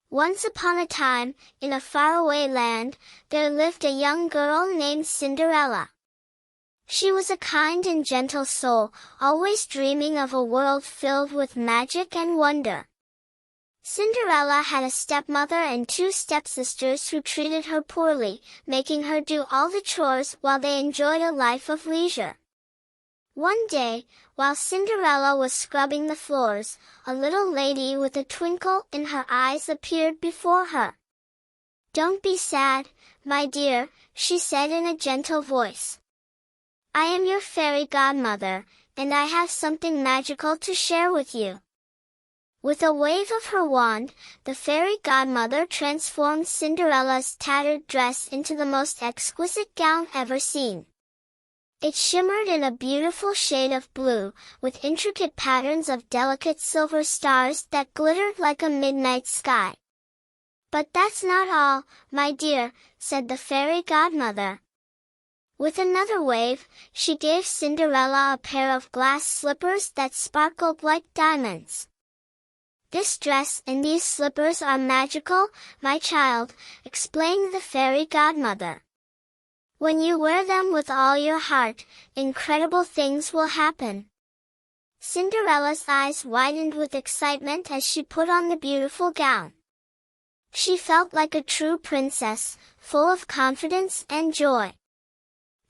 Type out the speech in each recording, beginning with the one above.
Once upon a time, in a faraway land, there lived a young girl named Cinderella. She was a kind and gentle soul, always dreaming of a world filled with magic and wonder. Cinderella had a stepmother and two stepsisters who treated her poorly, making her do all the chores while they enjoyed a life of leisure. One day, while Cinderella was scrubbing the floors, a little lady with a twinkle in her eyes appeared before her. "Don't be sad, my dear," she said in a gentle voice. "I am your fairy godmother, and I have something magical to share with you." With a wave of her wand, the fairy godmother transformed Cinderella's tattered dress into the most exquisite gown ever seen. It shimmered in a beautiful shade of blue, with intricate patterns of delicate silver stars that glittered like a midnight sky. "But that's not all, my dear," said the fairy godmother. With another wave, she gave Cinderella a pair of glass slippers that sparkled like diamonds. "This dress and these slippers are magical, my child," explained the fairy godmother. "When you wear them with all your heart, incredible things will happen." Cinderella's eyes widened with excitement as she put on the beautiful gown. She felt like a true princess, full of confidence and joy.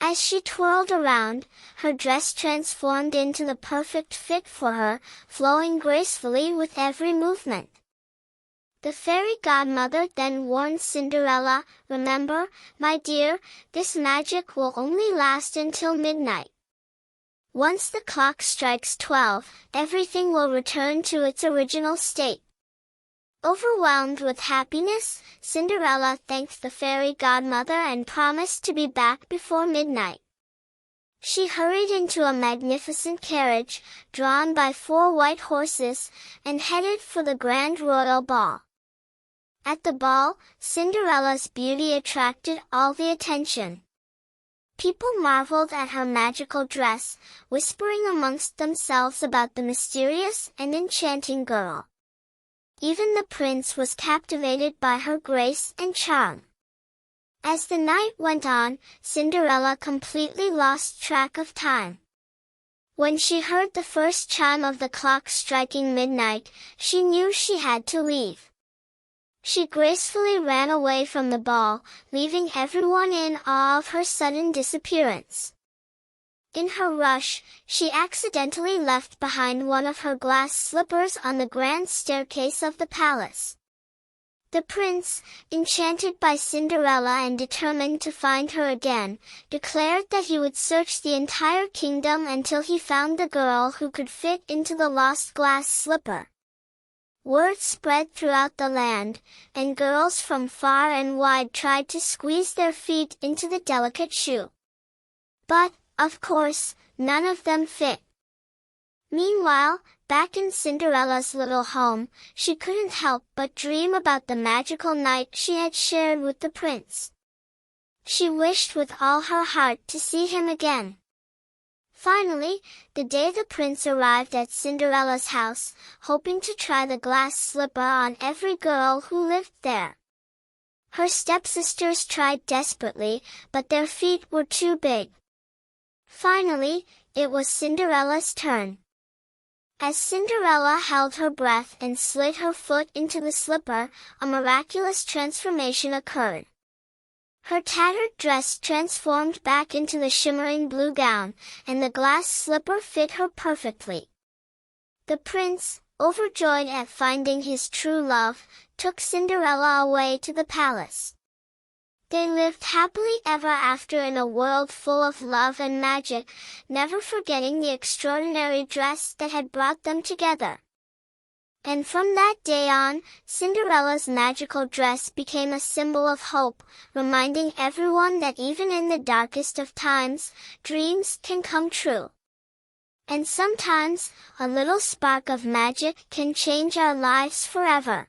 As she twirled around, her dress transformed into the perfect fit for her, flowing gracefully with every movement. The fairy godmother then warned Cinderella, "Remember, my dear, this magic will only last until midnight. Once the clock strikes 12, everything will return to its original state." Overwhelmed with happiness, Cinderella thanked the fairy godmother and promised to be back before midnight. She hurried into a magnificent carriage, drawn by 4 white horses, and headed for the grand royal ball. At the ball, Cinderella's beauty attracted all the attention. People marveled at her magical dress, whispering amongst themselves about the mysterious and enchanting girl. Even the prince was captivated by her grace and charm. As the night went on, Cinderella completely lost track of time. When she heard the first chime of the clock striking midnight, she knew she had to leave. She gracefully ran away from the ball, leaving everyone in awe of her sudden disappearance. In her rush, she accidentally left behind one of her glass slippers on the grand staircase of the palace. The prince, enchanted by Cinderella and determined to find her again, declared that he would search the entire kingdom until he found the girl who could fit into the lost glass slipper. Word spread throughout the land, and girls from far and wide tried to squeeze their feet into the delicate shoe. But, of course, none of them fit. Meanwhile, back in Cinderella's little home, she couldn't help but dream about the magical night she had shared with the prince. She wished with all her heart to see him again. Finally, the day the prince arrived at Cinderella's house, hoping to try the glass slipper on every girl who lived there. Her stepsisters tried desperately, but their feet were too big. Finally, it was Cinderella's turn. As Cinderella held her breath and slid her foot into the slipper, a miraculous transformation occurred. Her tattered dress transformed back into the shimmering blue gown, and the glass slipper fit her perfectly. The prince, overjoyed at finding his true love, took Cinderella away to the palace. They lived happily ever after in a world full of love and magic, never forgetting the extraordinary dress that had brought them together. And from that day on, Cinderella's magical dress became a symbol of hope, reminding everyone that even in the darkest of times, dreams can come true. And sometimes, a little spark of magic can change our lives forever.